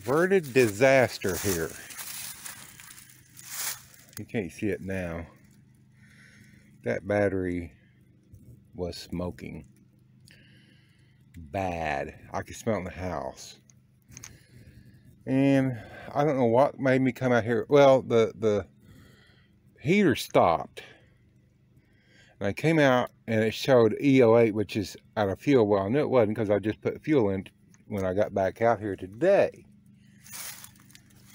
averted disaster here. You can't see it now. That battery was smoking bad. I could smell it in the house. And I don't know what made me come out here. Well, the heater stopped. And I came out and it showed E08, which is out of fuel. Well, I knew it wasn't because I just put fuel in when I got back out here today.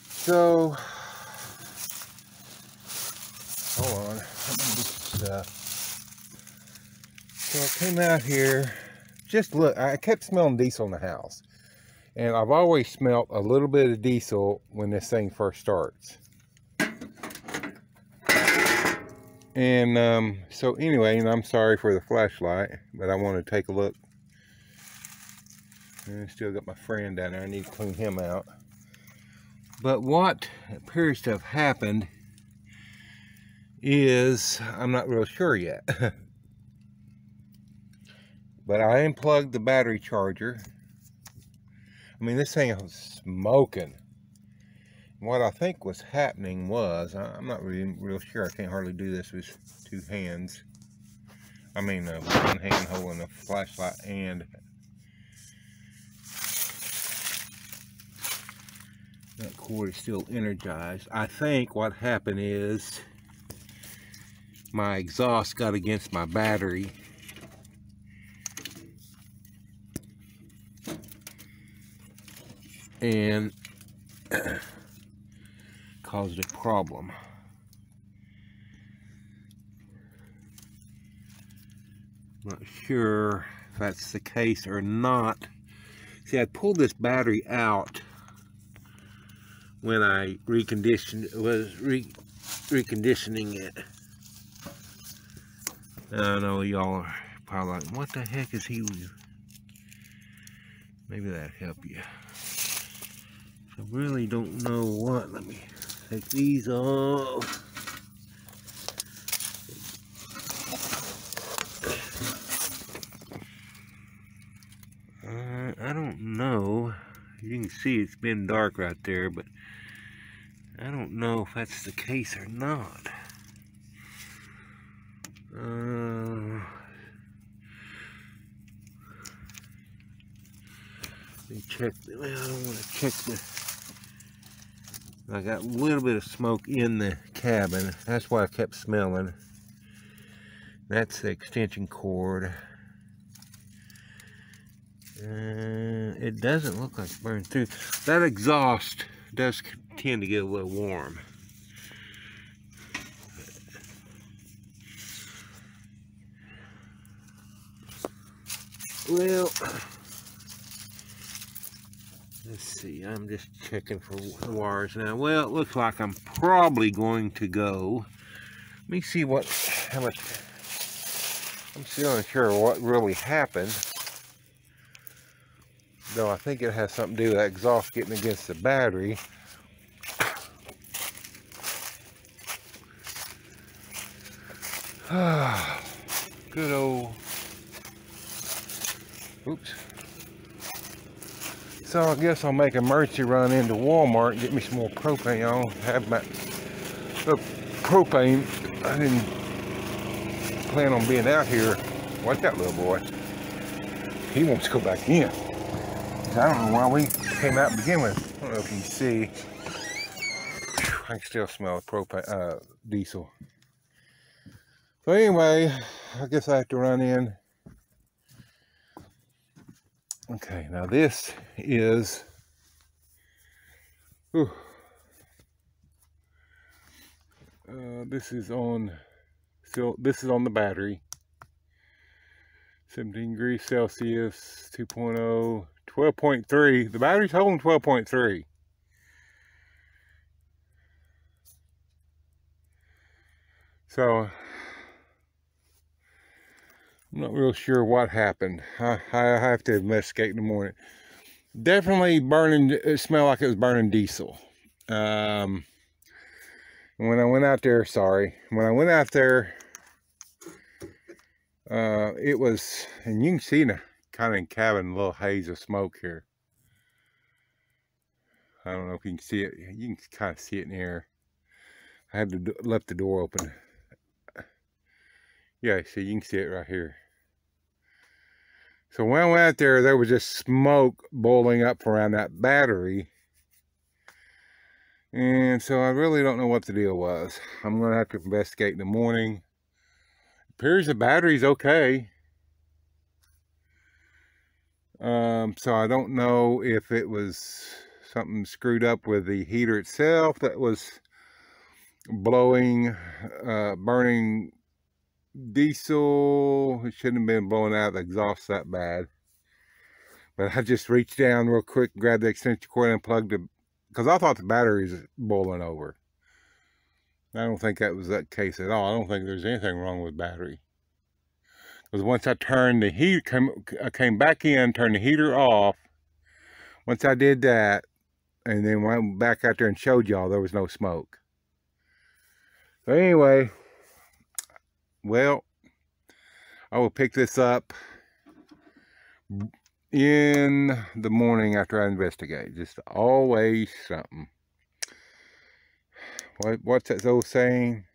So, hold on. Let me do some stuff. So I came out here. Just look, I kept smelling diesel in the house. And I've always smelled a little bit of diesel when this thing first starts. And so anyway, and I'm sorry for the flashlight, but I want to take a look. And I still got my friend down there. I need to clean him out. But what appears to have happened is, I'm not real sure yet. But I unplugged the battery charger. I mean, this thing was smoking. What I think was happening was, I'm not really real sure. I can't hardly do this with two hands. I mean, one hand holding a flashlight and that cord is still energized. I think what happened is my exhaust got against my battery. And caused a problem. Not sure if that's the case or not. See, I pulled this battery out when I reconditioning it. I know y'all are probably like, what the heck is he? Maybe that'll help you. I really don't know what. Let me take these off. I don't know. You can see it's been dark right there, but I don't know if that's the case or not. Let me check. Well, I don't want to check the. I got a little bit of smoke in the cabin. That's why I kept smelling. That's the extension cord. It doesn't look like it's burned through. That exhaust does tend to get a little warm. Well, let's see, I'm just checking for the wires now. Well, it looks like I'm probably going to go. Let me see how much, I'm still unsure what really happened. Though I think it has something to do with that exhaust getting against the battery. Good old, oops. So I guess I'll make an emergency run into Walmart and get me some more propane. I don't have my propane. I didn't plan on being out here. Watch that little boy. He wants to go back in. I don't know why we came out to begin with. I don't know if you can see. I can still smell the propane, diesel. So anyway, I guess I have to run in. Okay, now this is, this is on the battery. 17 degrees Celsius, 2.0, 12.3. The battery's holding 12.3. So I'm not real sure what happened. I have to investigate in the morning. Definitely burning, it smelled like it was burning diesel. When I went out there, it was, and you can see in the kind of cabin a little haze of smoke here. I don't know if you can see it. You can kind of see it in here. I had to left the door open. Yeah, see, you can see it right here. So when I went out there was just smoke boiling up around that battery. And so I really don't know what the deal was. I'm going to have to investigate in the morning. Appears the battery's okay. So I don't know if it was something screwed up with the heater itself that was blowing, burning diesel. It shouldn't have been blowing out the exhaust that bad. But I just reached down real quick, grabbed the extension cord and plugged it, because I thought the battery was boiling over. I don't think that was that case at all. I don't think there's anything wrong with the battery. Because once I turned the heat, I came back in, turned the heater off. Once I did that, and then went back out there and showed y'all, there was no smoke. So anyway, well, I will pick this up in the morning after I investigate. Just always something. What's that old saying?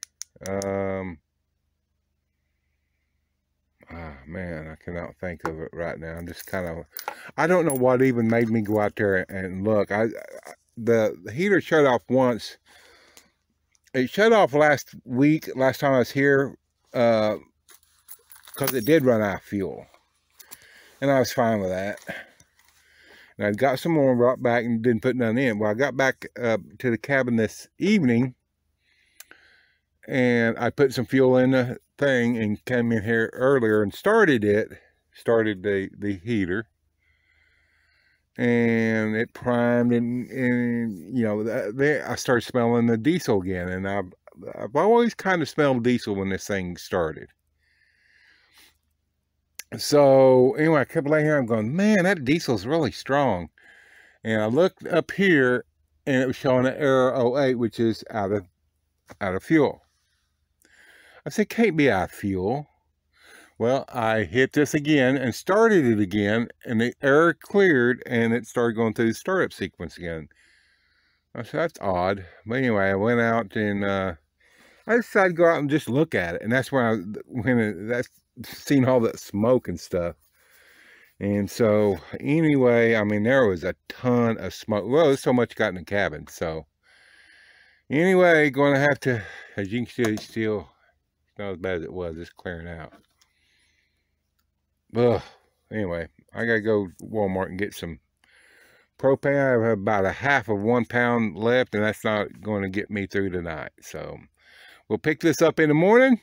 Man, I cannot think of it right now. I'm just kind of, I don't know what even made me go out there and look. The heater shut off once. It shut off last time I was here, because it did run out of fuel. And I was fine with that. And I got some more, brought back, and didn't put none in. Well, I got back to the cabin this evening, and I put some fuel in the thing and came in here earlier and started the heater, and it primed, and you know, there I started smelling the diesel again. And I've always kind of smelled diesel when this thing started. So anyway, I kept laying here. I'm going, man, that diesel's really strong. And I looked up here, and it was showing an error 08, which is out of fuel. I said, can't be out of fuel. Well, I hit this again and started it again, and the error cleared, and it started going through the startup sequence again. I said, that's odd. But anyway, I went out, and I decided to go out and just look at it. And that's when that's seen all that smoke and stuff. And so anyway, I mean, there was a ton of smoke. Well, there's so much got in the cabin. So anyway, going to have to, as you can see, still not as bad as it was. It's clearing out. Ugh. Anyway, I gotta go to Walmart and get some propane. I have about a half of 1 pound left, and that's not going to get me through tonight. So we'll pick this up in the morning,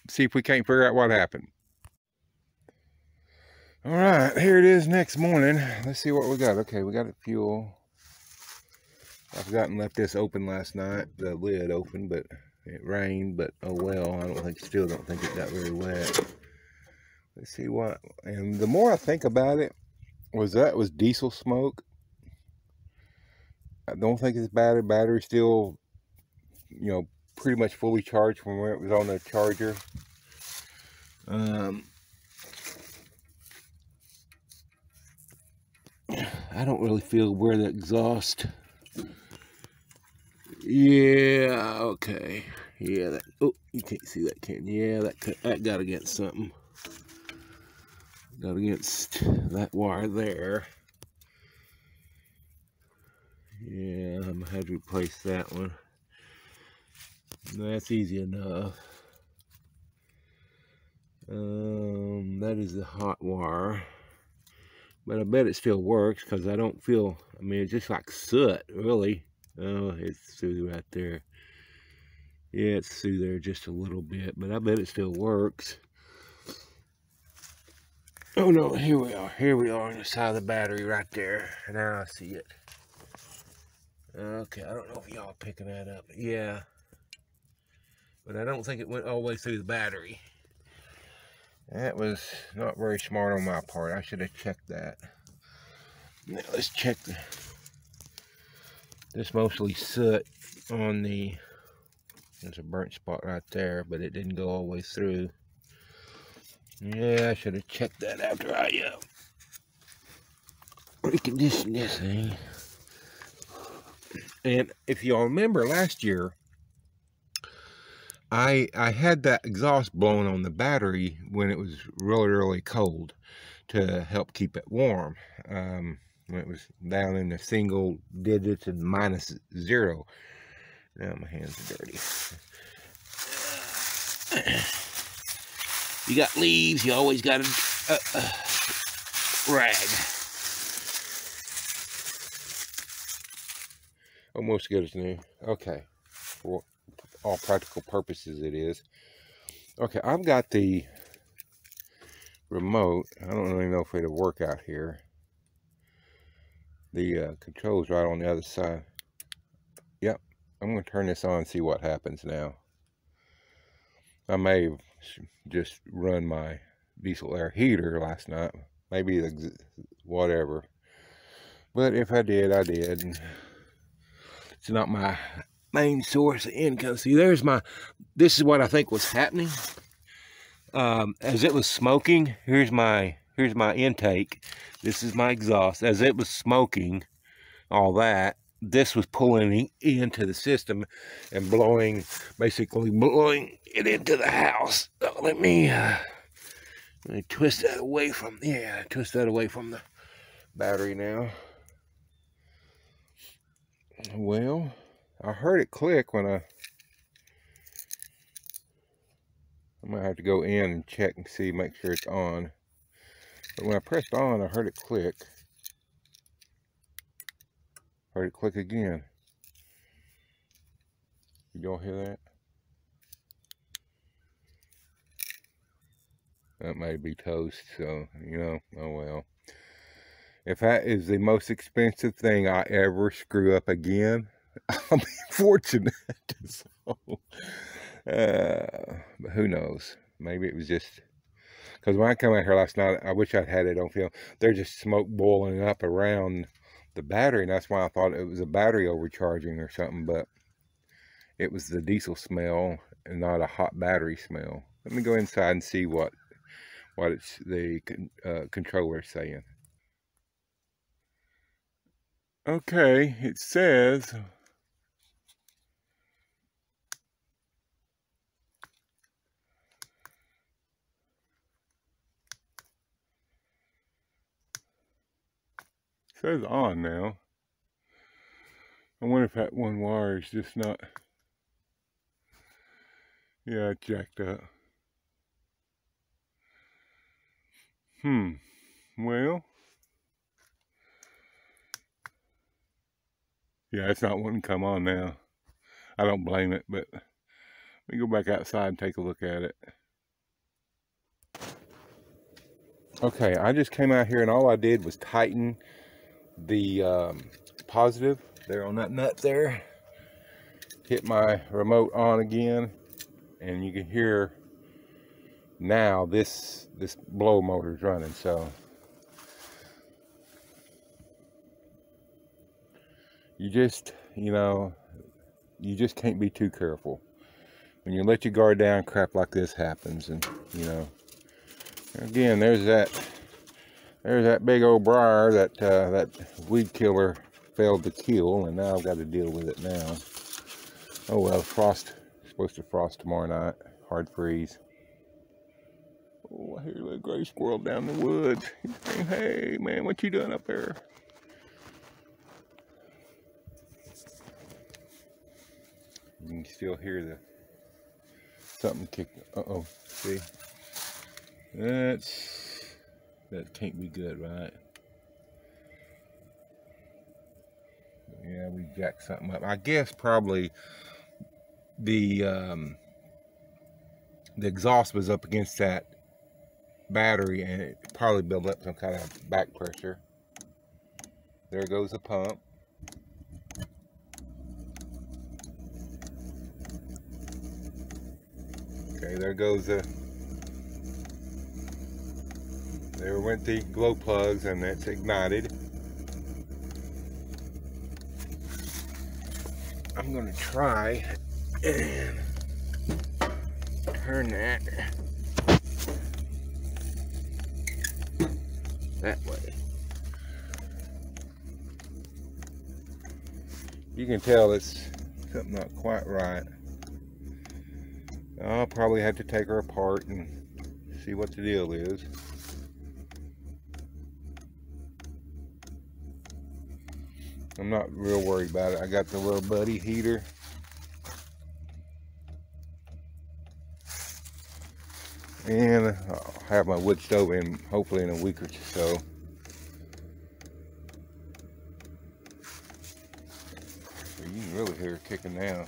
see if we can't figure out what happened. All right, here it is next morning. Let's see what we got. Okay, we got the fuel. I forgot and left this open last night, the lid open, but it rained. But oh well, still don't think it got very wet. Let's see what, and the more I think about it, was diesel smoke. I don't think it's battery. Battery still, you know, pretty much fully charged from where it was on the charger. I don't really feel where the exhaust. Yeah, okay. Yeah, that, oh, you can't see that, can you? Yeah, that got against something. Got against that wire there. Yeah, I'm gonna have to replace that one. That's easy enough. That is the hot wire. But I bet it still works, because I don't feel, I mean, it's just like soot, really. Oh, it's through right there. Yeah, it's through there just a little bit, but I bet it still works. Oh no, here we are on the side of the battery right there. Now I see it. Okay, I don't know if y'all picking that up. Yeah. But I don't think it went all the way through the battery. That was not very smart on my part. I should have checked that. Now let's check this mostly soot on the, there's a burnt spot right there, but it didn't go all the way through. Yeah, I should have checked that after I reconditioned this thing. And if y'all remember last year, I had that exhaust blowing on the battery when it was really, really cold to help keep it warm. When it was down in the single digits and -0. Now my hands are dirty. You got leaves, you always got a rag. Almost good as new. Okay, for all practical purposes it is. Okay, I've got the remote. I don't really know if it'll work out here. The control's right on the other side. Yep, I'm going to turn this on and see what happens now. I may have just run my diesel air heater last night. Maybe whatever. But if I did, I did. And it's not my main source of income. See, this is what I think was happening. As it was smoking, here's my intake. This is my exhaust. As it was smoking, all that, this was pulling into the system and basically blowing it into the house. So let me twist that away from, twist that away from the battery now. Well, I heard it click when I'm gonna have to go in and check and see, make sure it's on. But when I pressed on, I heard it click. Heard it click again. Did y'all hear that? That may be toast, so, you know, oh well. If that is the most expensive thing I ever screw up again, I'll be fortunate. So, but who knows? Maybe it was just, because when I come out here last night, I wish I'd had it on film. There's just smoke boiling up around the battery, and that's why I thought it was a battery overcharging or something, but it was the diesel smell and not a hot battery smell. Let me go inside and see what it's the controller saying. Okay, it says on now. I wonder if that one wire is just not, yeah, it's jacked up. Well, yeah, it's not wanting to come on now. I don't blame it, but let me go back outside and take a look at it. Okay, I just came out here and all I did was tighten the positive there on that nut there. Hit my remote on again, and you can hear now this blow motor is running. So you just, you know, you just can't be too careful. When you let your guard down, crap like this happens. And you know, again, there's that big old briar that that weed killer failed to kill, and now I've got to deal with it now. Oh well, frost, supposed to frost tomorrow night, hard freeze. Oh, I hear a little gray squirrel down in the woods. He's saying, "Hey man, what you doing up there?" You can still hear something kick. Uh-oh, see? That can't be good, right? Yeah, we jacked something up. I guess probably the exhaust was up against that battery, and it probably built up some kind of back pressure. There goes the pump. Okay, there goes there went the glow plugs, and it's ignited. I'm gonna try and turn that way. You can tell it's something not quite right. I'll probably have to take her apart and see what the deal is. I'm not real worried about it. I got the little buddy heater. And I'll have my wood stove in hopefully in a week or so. So you can really hear it kicking down.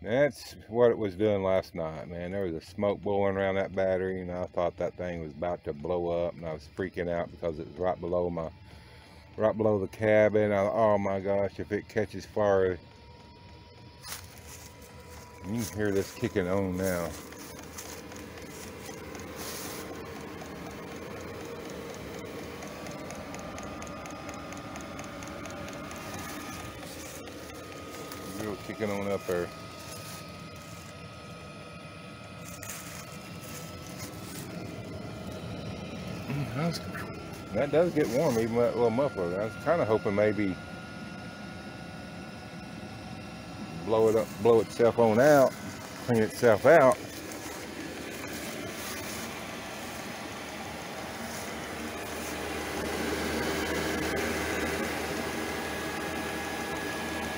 That's what it was doing last night, man. There was a smoke blowing around that battery, and I thought that thing was about to blow up, and I was freaking out because it was right below the cabin. Oh my gosh, if it catches fire. You can hear this kicking on now. Real kicking on up there. That does get warm, even that little muffler. I was kind of hoping maybe blow it up, blow itself on out, clean itself out.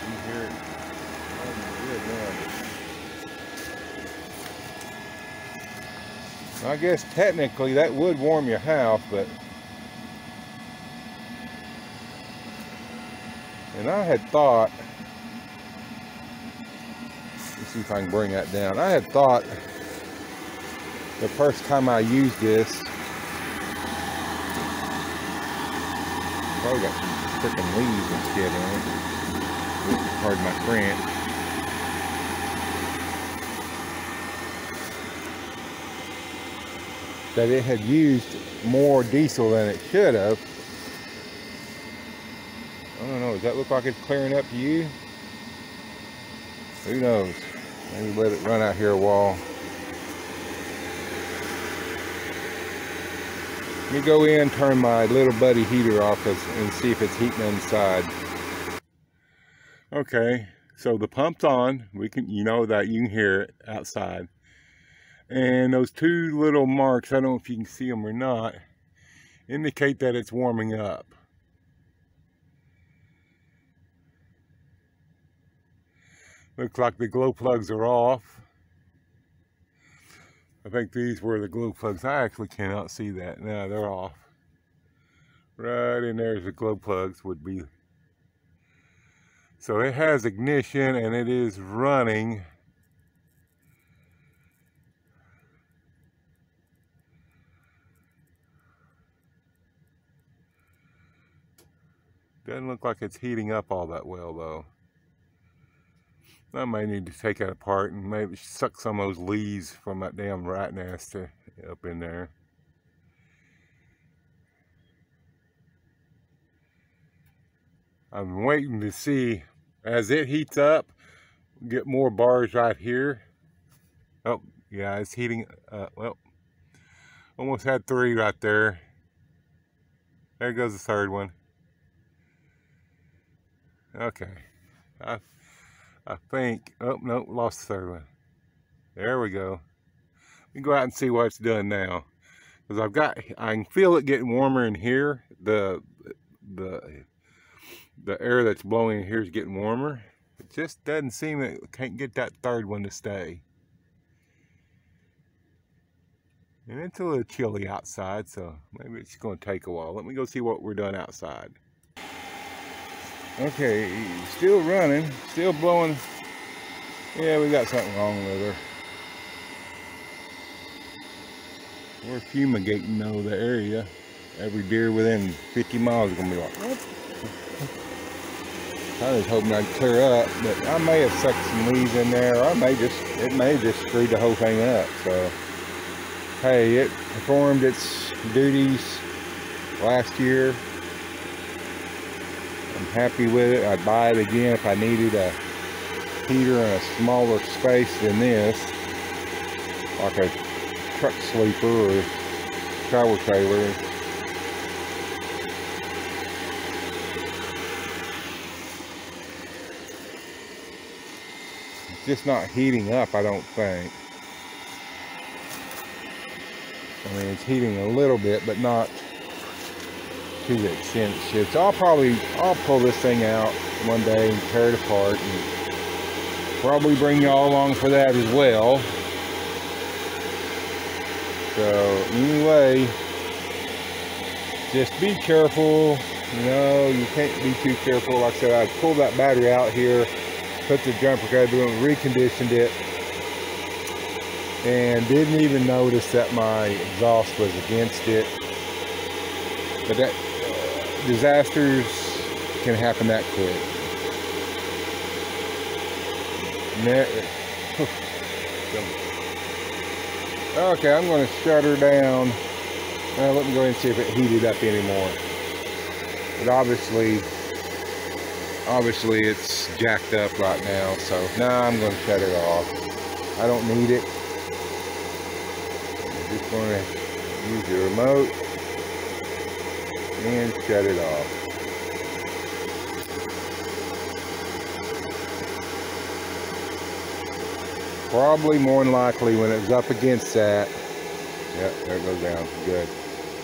You hear it? I guess technically that would warm your house, but and I had thought, let's see if I can bring that down. I had thought the first time I used this, probably got some freaking leaves and shit on it. Pardon my French. That it had used more diesel than it should have. I don't know, does that look like it's clearing up to you? Who knows? Maybe let it run out here a while. Let me go in, turn my little buddy heater off and see if it's heating inside. Okay, so the pump's on. We can, you know that you can hear it outside. And those two little marks, I don't know if you can see them or not, indicate that it's warming up. Looks like the glow plugs are off. I think these were the glow plugs. I actually cannot see that. No, they're off. Right in there's the glow plugs would be. So it has ignition and it is running. Doesn't look like it's heating up all that well though. I may need to take it apart and maybe suck some of those leaves from that damn rat nest up in there. I'm waiting to see as it heats up, get more bars right here. Oh, yeah, it's heating. Well, almost had 3 right there. There goes the third one. Okay. I think, oh no, lost the third one. There we go. We go out and see what it's doing now. Because I can feel it getting warmer in here. The air that's blowing in here is getting warmer. It just doesn't seem that it can't get that third one to stay. And it's a little chilly outside, so maybe it's going to take a while. Let me go see what we're doing outside. Okay, still running, still blowing. Yeah, we got something wrong with her. We're fumigating though the area. Every deer within 50 miles is gonna be like, what? I was hoping I'd clear up, but I may have sucked some leaves in there, or it may just screwed the whole thing up. So, hey, it performed its duties last year. I'm happy with it. I'd buy it again if I needed a heater in a smaller space than this, like a truck sleeper or travel trailer. I just not heating up, I don't think. I mean, it's heating a little bit, but not to the extent it should. So I'll pull this thing out one day and tear it apart, and probably bring y'all along for that as well. So anyway, just be careful. You know, you can't be too careful. Like I said, I pulled that battery out here, put the jumper cover on, reconditioned it, and didn't even notice that my exhaust was against it. But that disasters can happen that quick. Okay, I'm going to shut her down. Let me go ahead and see if it heated up anymore. But obviously it's jacked up right now, so now I'm going to shut it off. I don't need it. I'm just going to use the remote and shut it off. Probably more than likely when it's up against that, yep, there it goes down, good.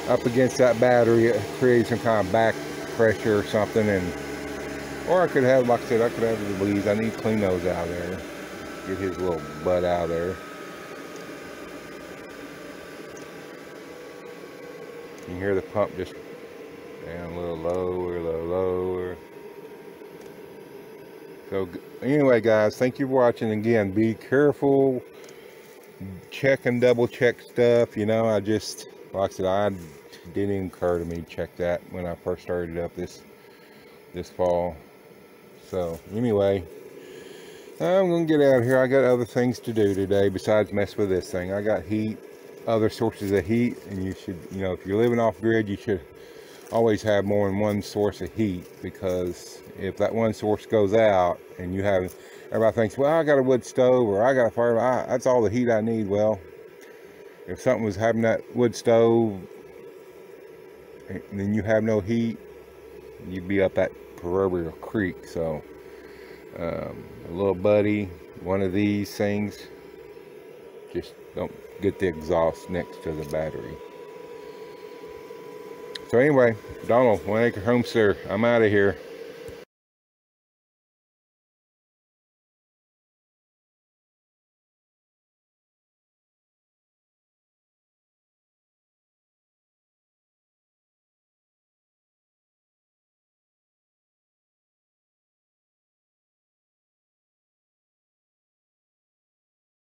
Up against that battery, it creates some kind of back pressure or something, and or I could have, like I said, I could have the leaves. I need to clean those out of there. Get his little butt out of there. You can hear the pump just down a little lower, a little lower. So anyway, guys, thank you for watching. Again, be careful, check and double check stuff. You know, I just, like I said, I didn't even occur to me to check that when I first started up this fall. So anyway, I'm gonna get out of here. I got other things to do today besides mess with this thing. I got heat, other sources of heat, and you should, you know, if you're living off grid, you should always have more than one source of heat, because if that one source goes out and you have, everybody thinks, well, I got a wood stove or I got a fire, that's all the heat I need. Well, if something was having that wood stove and then you have no heat, you'd be up that proverbial creek. So a little buddy, one of these things, just don't get the exhaust next to the battery. So anyway, Donald, 1 acre home, sir. I'm out of here.